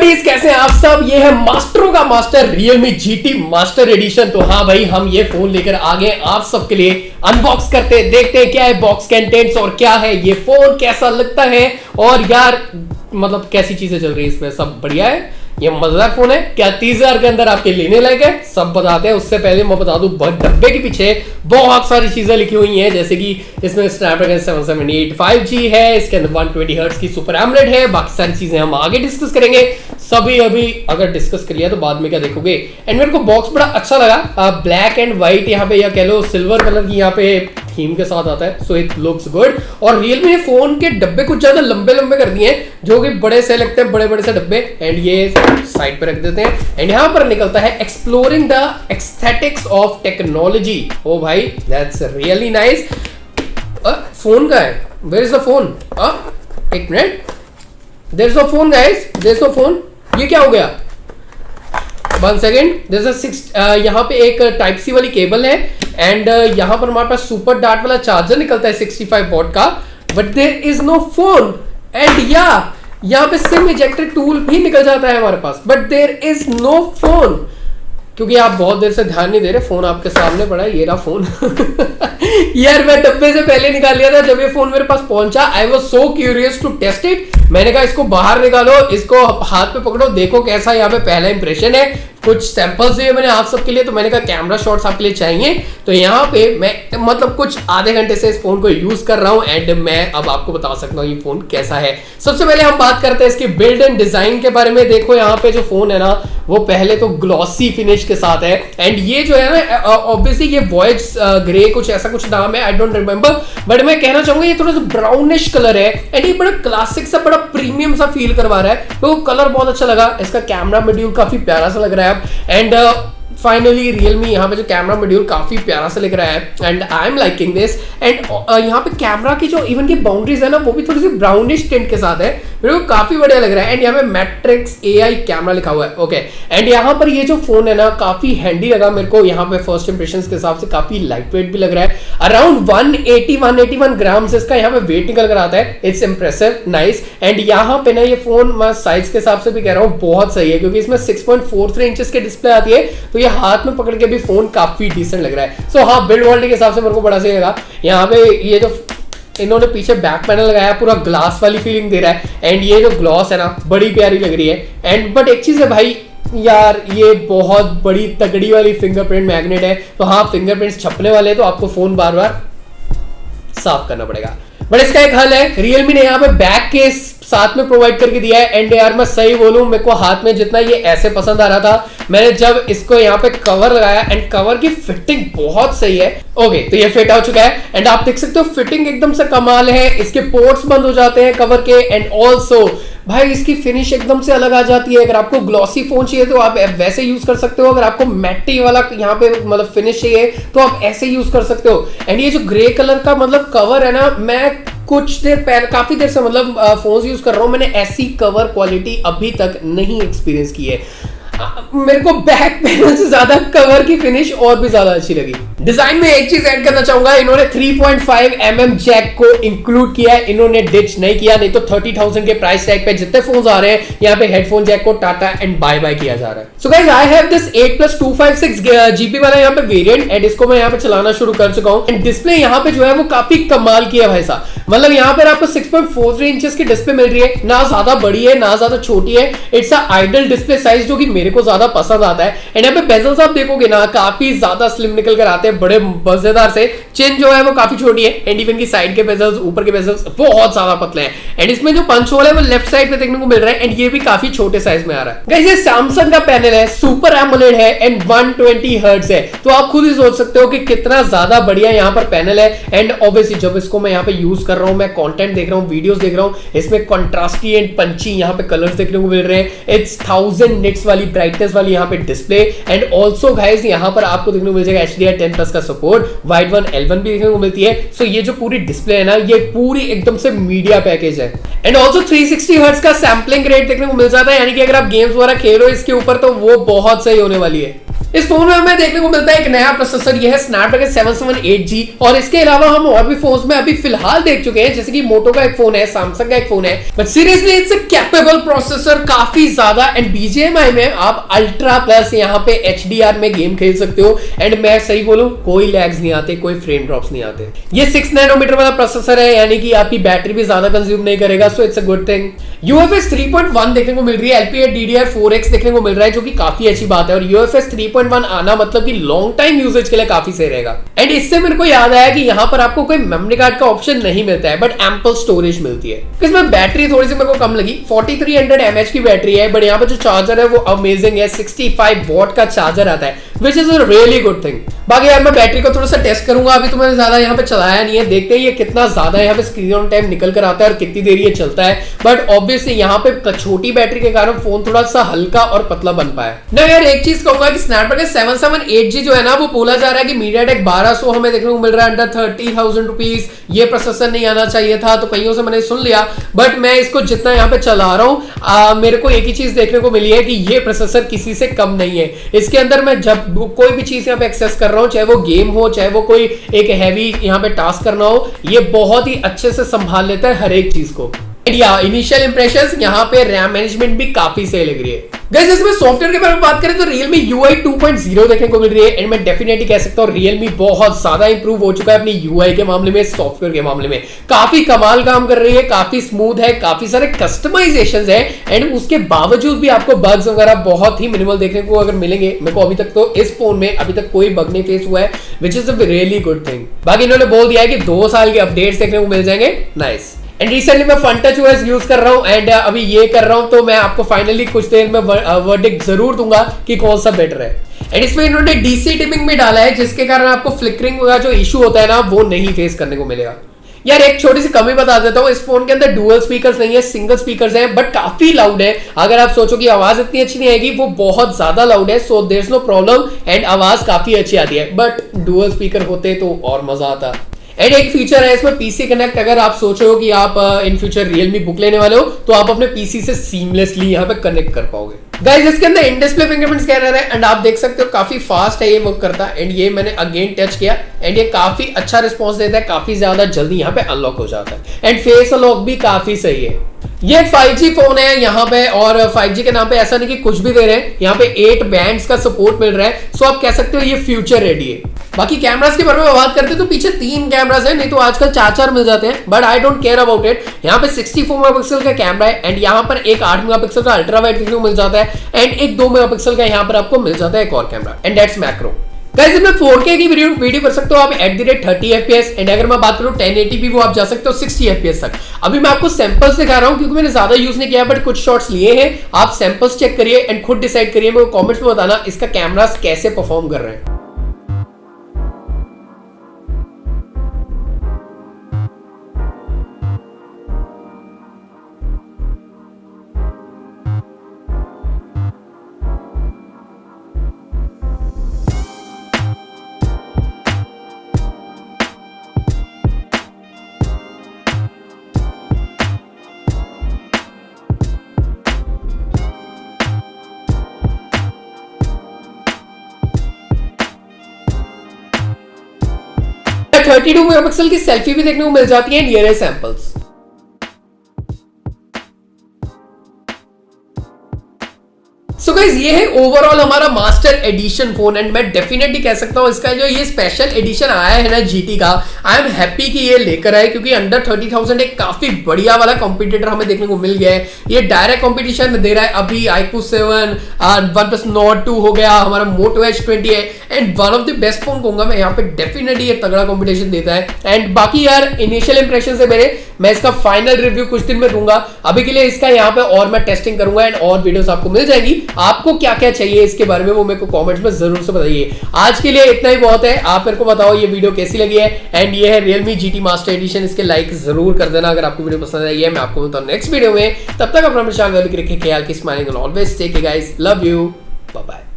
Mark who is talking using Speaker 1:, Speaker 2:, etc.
Speaker 1: Buddies, कैसे हैं आप सब। ये है मास्टरों का master Realme GT master addition. तो हाँ भाई, हम ये फोन लेकर आ गए आप सबके लिए। अनबॉक्स करते देखते हैं क्या है बॉक्स कंटेंट्स और क्या है ये फोन, कैसा लगता है और यार मतलब कैसी चीजें चल रही है इसमें। सब बढ़िया है, ये मजेदार फोन है क्या 30,000 के अंदर आपके लेने लायक है, सब बताते हैं। उससे पहले मैं बता दूं डब्बे के पीछे बहुत सारी चीजें लिखी हुई हैं, जैसे कि इसमें Snapdragon 778 5G है, इसके अंदर 120 हर्ट्ज की सुपर एमोलेड है। बाकी सारी चीजें हम आगे डिस्कस करेंगे। सभी अभी अगर डिस्कस कर लिया तो बाद में क्या देखोगे। एंड मेरे को बॉक्स बड़ा अच्छा लगा, ब्लैक एंड व्हाइट यहाँ पे या कह लो सिल्वर कलर की यहाँ पे थीम के साथ आता है, सो इट लुक्स गुड। और Realme ने फोन के डब्बे कुछ ज्यादा लंबे लंबे कर दिए हैं जो कि बड़े से लगते हैं, बड़े बड़े से डब्बे। एंड ये साइड पे रख देते हैं एंड यहां पर निकलता है exploring the aesthetics of technology. ओ भाई दैट्स रियली नाइस। फोन का है, वेयर इज द फोन? एक minute, there is no phone guys, there is no phone. ये क्या हो गया? 1 सेकेंड। यहाँ पे एक टाइप सी वाली केबल है एंड यहाँ पर हमारे पास सुपर डार्ट वाला चार्जर निकलता है 65 वॉट का, but there is no phone. And यहाँ पे सिम इजेक्टर टूल भी निकल जाता है हमारे पास, but there is no phone. क्योंकि आप बहुत देर से ध्यान नहीं दे रहे, फोन आपके सामने पड़ा है, ये रहा फोन। यार मैं डब्बे से पहले निकाल लिया था जब ये फोन मेरे पास पहुंचा। I was so curious to test it. मैंने कहा इसको बाहर निकालो, इसको हाथ पे पकड़ो, देखो कैसा यहाँ पे पहला इंप्रेशन है। कुछ सैंपल्स दिए मैंने आप सबके लिए, तो मैंने कहा कैमरा शॉट्स आपके लिए चाहिए। तो यहाँ पे मैं मतलब कुछ आधे घंटे से इस फोन को यूज कर रहा हूँ एंड मैं अब आपको बता सकता हूँ ये फोन कैसा है। सबसे पहले हम बात करते हैं इसकी बिल्ड एंड डिजाइन के बारे में। देखो यहाँ पे जो फोन है ना, वो पहले तो ग्लॉसी फिनिश के साथ है एंड ये जो है ना ऑब्वियसली ये वॉयज ग्रे कुछ ऐसा कुछ नाम है, आई डोंट रिमेंबर, बट मैं कहना चाहूंगा ये थोड़ा सा ब्राउनिश कलर है एंड ये बड़ा क्लासिक सा बड़ा प्रीमियम सा फील करवा रहा है। तो कलर बहुत अच्छा लगा। इसका कैमरा मॉड्यूल काफी प्यारा सा लग रहा है एंड फाइनली Realme यहाँ पे जो कैमरा मॉड्यूल काफी प्यारा सा लग रहा है and I am liking this. And यहाँ पे कैमरा की जो इवन की बाउंड्रीज है ना, वो भी थोड़ी सी ब्राउनिश टिंट के साथ है, मेरे को काफी बढ़िया लग रहा है। एंड यहाँ पे मैट्रिक्स AI कैमरा लिखा हुआ है, ओके। एंड यहाँ पर ये जो फोन है ना काफी हैंडी लगा मेरे को। यहाँ पे फर्स्ट इंप्रेशन के हिसाब से काफी लाइट वेट भी लग रहा है। अराउंड 181 ग्राम इसका यहाँ पे वेट निकल कर आता है। It's impressive, nice. एंड यहाँ पे ना ये फोन मैं साइज के हिसाब से भी कह रहा हूँ बहुत सही है, क्योंकि इसमें 6.43 इंचेस की डिस्प्ले आती है, तो ये हाथ में पकड़ के भी फोन काफी डिसेंट लग रहा है। सो हाँ, बिल्ड क्वालिटी के हिसाब से मेरे को बड़ा सही लगा। यहाँ पे ये जो इन्होंने पीछे बैक पैनल लगाया पूरा ग्लास वाली फीलिंग दे रहा है एंड ये जो ग्लॉस है ना बड़ी प्यारी लग रही है। एंड बट एक चीज है भाई यार, ये बहुत बड़ी तगड़ी वाली फिंगरप्रिंट मैग्नेट है, तो हाँ फिंगरप्रिंट्स छपने वाले हैं तो आपको फोन बार बार साफ करना पड़ेगा। बट इसका एक हल है, Realme ने यहाँ पे बैक केस साथ में प्रोवाइड करके दिया है। एंड यार मैं सही बोलूं, मेरे को हाथ में जितना ये ऐसे पसंद आ रहा था, मैंने जब इसको यहाँ पे कवर लगाया एंड कवर की फिटिंग बहुत सही है। ओके, तो ये फिट हो चुका है एंड आप देख सकते हो फिटिंग एकदम से कमाल है। इसके पोर्ट्स बंद हो जाते हैं कवर के एंड ऑल्सो भाई इसकी फिनिश एकदम से अलग आ जाती है। अगर आपको ग्लॉसी फोन चाहिए तो आप वैसे यूज कर सकते हो, अगर आपको मैटी वाला यहाँ पे मतलब फिनिश चाहिए तो आप ऐसे यूज कर सकते हो। एंड ये जो ग्रे कलर का मतलब कवर है ना, मैं कुछ देर पहले काफी देर से मतलब फोन्स यूज कर रहा हूं, मैंने ऐसी कवर क्वालिटी अभी तक नहीं एक्सपीरियंस की है। मेरे को बैक पैनल से ज्यादा कवर की फिनिश और भी ज्यादा अच्छी लगी। डिजाइन में एक चीज ऐड करना चाहूंगा, इन्होंने 3.5 mm जैक को इंक्लूड किया है, इन्होंने डिच नहीं किया। नहीं तो 30,000 के प्राइस टैग पे जितने फोन्स आ रहे हैं यहाँ पे हेडफोन जैक को टाटा एंड बाय बाय किया जा रहा है। So guys, I have this 8+256 GB वाला यहाँ पे वेरिएंट एंड इसको मैं यहाँ पे चलाना शुरू कर चुका हूँ। एंड डिस्प्ले यहाँ पे जो है वो काफी कमाल की है भाई साहब। मतलब यहाँ पर आपको 6.43 इंचेस की डिस्प्ले मिल रही है, ना ज्यादा बड़ी है ना ज्यादा छोटी है। It's a ideal display size जो कि मेरे को ज्यादा पसंद आता है। एंड यहाँ पे बेजल्स आप देखोगे ना काफी ज्यादा स्लिम निकल कर आते हैं, बड़े मजेदार से। चिन जो है वो काफी छोटी है एंड इवन की साइड के बेजल्स, ऊपर के बेजल्स बहुत ज्यादा पतले हैं। एंड इसमें जो पंच होल है वो लेफ्ट साइड पे देखने को मिल रहा है एंड ये भी काफी छोटे साइज में आ रहा है। गाइस, ये सैमसंग का पैनल है, सुपर एमोलेड है एंड 120 हर्ट्ज है, तो आप खुद ही सोच सकते हो कि कितना ज्यादा बढ़िया यहाँ पर पैनल है। एंड ऑब्वियसली जब इसको मैं यहाँ पे यूज कर रहा हूँ, मैं कंटेंट देख रहा हूँ, वीडियोस देख रहा हूँ, इसमें कंट्रास्टी एंड पंची यहाँ पे कलर्स देखने को मिल रहे हैं। इट्स 1000 निट्स वाली ब्राइटनेस वाली यहाँ पे डिस्प्ले एंड ऑल्सो गाइस यहाँ पर आपको देखने को मिल जाएगा HDR10+ का सपोर्ट, वाइड वन L1 भी देखने को मिलती है। सो ये जो पूरी डिस्प्ले है ना, ये पूरी एकदम से मीडिया पैकेज है। एंड ऑल्सो 360 हर्ट्ज का सैम्पलिंग रेट देखने को मिल जाता है, यानी कि अगर आप गेम्स वगैरह खेल रहे हो इसके ऊपर तो वो बहुत सही होने वाली है। इस फोन में हमें देखने को मिलता है एक नया प्रोसेसर, ये है स्नैपड्रैगन 778G। और इसके अलावा हम और भी फोन्स में अभी फिलहाल देख चुके हैं, जैसे कि मोटो का एक फोन है, सैमसंग का एक फोन है, but seriously it's a capable processor काफी ज्यादा। एंड BGMI में आप अल्ट्रा प्लस यहाँ पे HDR में गेम खेल सकते हो। एंड मैं सही बोलूं, कोई लैग्स नहीं आते, कोई फ्रेम ड्रॉप्स नहीं आते। ये 6 नैनोमीटर वाला प्रोसेसर है, यानी कि आपकी बैटरी भी ज्यादा कंज्यूम नहीं करेगा, so it's a good thing. UFS 3.1 देखने को मिल रही है, LPA DDR4X देखने को मिल रहा है, जो कि काफी अच्छी बात है। और UFS 3.1 आना मतलब कि लॉन्ग टाइम यूजेज के लिए काफी सही रहेगा। एंड इससे मेरे को याद आया कि यहाँ पर आपको कोई मेमोरी कार्ड का ऑप्शन नहीं मिलता है, बट एम्पल स्टोरेज मिलती है। इसमें बैटरी थोड़ी सी मेरे को कम लगी, 4300 mAh की बैटरी है, बट यहाँ पर जो चार्जर है वो अमेजिंग है, 65 वॉट का चार्जर आता है, which is a really good thing. बाकी यार मैं बैटरी को थोड़ा सा टेस्ट करूंगा, अभी तो मैंने ज्यादा यहाँ पे चलाया नहीं है, देखते हैं ये कितना ज्यादा यहाँ पे स्क्रीन ऑन टाइम निकल कर आता है और कितनी देर ये चलता है। बट ऑब्वियसली यहाँ पे छोटी बैटरी के कारण फोन थोड़ा सा हल्का और पतला बन पाया ना। यार एक चीज कहूंगा कि स्नैपड्रैगन 778G जो है ना, वो बोला जा रहा है कि मीडियाटेक 1200 हमें देखने को मिल रहा है, अंडर 30,000 रुपीज। ये प्रोसेसर नहीं आना चाहिए था, तो कईयों से मैंने सुन लिया, बट मैं इसको जितना यहाँ पे चला रहा हूँ, मेरे को एक ही चीज देखने को मिली है कि ये प्रोसेसर किसी से कम नहीं है। इसके अंदर मैं जब कोई भी चीज यहाँ पे एक्सेस कर रहा हूँ, चाहे वो गेम हो, चाहे वो कोई एक हैवी यहाँ पे टास्क करना हो, ये बहुत ही अच्छे से संभाल लेता है हर एक चीज को। इनिशियल इंप्रेशंस यहाँ पे रैम मैनेजमेंट भी काफी सही लग रही है। गाइस इसमें सॉफ्टवेयर के बारे में बात करें तो Realme UI 2.0 देखने को मिल रही है। एंड मैं डेफिनेटली कह सकता हूँ Realme बहुत ज्यादा इंप्रूव हो चुका है अपनी UI के मामले में, सॉफ्टवेयर के मामले में काफी कमाल काम कर रही है, काफी स्मूथ है, काफी सारे कस्टमाइजेशंस है। एंड उसके बावजूद भी आपको बग्स वगैरह बहुत ही मिनिमल देखने को अगर मिलेंगे। मेरे को अभी तक तो इस फोन में अभी तक कोई बग नहीं फेस हुआ है, which is a really good thing. बाकी इन्होंने बोल दिया है कि 2 साल के अपडेट्स देखने को मिल जाएंगे, नाइस। एंड रिसेंटली मैं FunTouch OS यूज कर रहा हूं, एंड अभी ये कर रहा हूं, तो मैं आपको फाइनली कुछ देर में वर्डिक्ट जरूर दूंगा कि कौन सा बेटर है। एंड इसमें इन्होंने DC डिमिंग में डाला है, जिसके कारण आपको फ्लिकरिंग का जो इशू होता है ना, वो नहीं फेस करने को मिलेगा। यार एक छोटी सी कमी बता देता हूँ, इस फोन के अंदर डुअल स्पीकर्स नहीं है, सिंगल स्पीकर्स हैं, बट काफी लाउड है। अगर आप सोचो कि आवाज इतनी अच्छी नहीं आएगी, वो बहुत ज्यादा लाउड है, so there is no problem, and आवाज काफी अच्छी आती है। बट डुअल स्पीकर होते तो और मजा आता। एंड एक फीचर है इसमें PC कनेक्ट। अगर आप सोच रहे हो कि आप इन फ्यूचर Realme बुक लेने वाले हो, तो आप अपने PC से सीमलेसली यहाँ पे कनेक्ट कर पाओगे। गाइस इसके अंदर इन डिस्प्ले फिंगरप्रिंट स्कैनर है, एंड आप देख सकते हो काफी फास्ट है ये वर्क करता है। एंड ये मैंने अगेन टच किया, एंड ये काफी अच्छा रिस्पॉन्स देता है, काफी ज्यादा जल्दी यहाँ पे अनलॉक हो जाता है। एंड फेस अनलॉक भी काफी सही है। ये 5G फोन है यहाँ पे, और 5G के नाम पे ऐसा नहीं कि कुछ भी दे रहे हैं, यहाँ पे 8 बैंड्स का सपोर्ट मिल रहा है, सो आप कह सकते हो ये फ्यूचर रेडी है। बाकी कैमरास के बारे में बात करते हैं तो पीछे 3 कैमरास है, नहीं तो आजकल 4 मिल जाते हैं, but I don't care about it. यहाँ पे 64 मेगापिक्सल का कैमरा है, एंड यहाँ पर एक 8 मेगापिक्सल का अल्ट्रा वाइड देखने को मिल जाता है, एंड एक 2 मेगापिक्सल का यहाँ पर आपको मिल जाता है एक और camera, and that's macro. Guys इसमें 4K की वीडियो कर सकते हो आप @30 FPS, एंड अगर मैं बात करूं 1080p वो आप जा सकते हो 60 FPS तक। अभी मैं आपको सैंपल्स दिखा रहा हूं, क्योंकि मैंने ज्यादा यूज नहीं किया, बट कुछ शॉट्स लिए हैं। आप सैंपल्स चेक करिए एंड खुद डिसाइड करिए, मेरे को कमेंट्स में बताना इसका कैमरास कैसे परफॉर्म कर रहे हैं। है 32 मेगापिक्सल की सेल्फी भी देखने को मिल जाती है नियर सैंपल्स। सो गाइस ये है ओवरऑल हमारा मास्टर एडिशन फोन, एंड मैं डेफिनेटली कह सकता हूं इसका जो ये स्पेशल एडिशन आया है ना GT का, आई एम हैप्पी कि ये लेकर आए, क्योंकि अंडर 30,000 एक काफी बढ़िया वाला कॉम्पिटिटर हमें देखने को मिल गया है। ये डायरेक्ट कॉम्पिटिशन दे रहा है। अभी iQOO 7, OnePlus Nord 2 हो गया, हमारा Moto H20 है, and one of the best phone कहूंगा मैं यहाँ पे, डेफिनेटली ये तगड़ा कॉम्पिटिशन देता है। एंड बाकी यार इनिशियल इंप्रेशन से मेरे, मैं इसका फाइनल रिव्यू कुछ दिन में दूंगा। अभी के लिए इसका यहाँ पे और मैं टेस्टिंग करूंगा, एंड और वीडियोस आपको मिल जाएगी। आपको क्या क्या चाहिए इसके बारे में वो मेरे को कमेंट्स में जरूर से बताइए। आज के लिए इतना ही बहुत है। आप मेरे को बताओ ये वीडियो कैसी लगी है, एंड ये है Realme GT मास्टर एडिशन। इसके लाइक जरूर कर देना अगर आपको वीडियो पसंद आई है। मैं आपको मिलता हूं नेक्स्ट वीडियो में, तब तक अपना ख्याल रखिए, ख्याल की smiling always take care guys, love you, bye bye.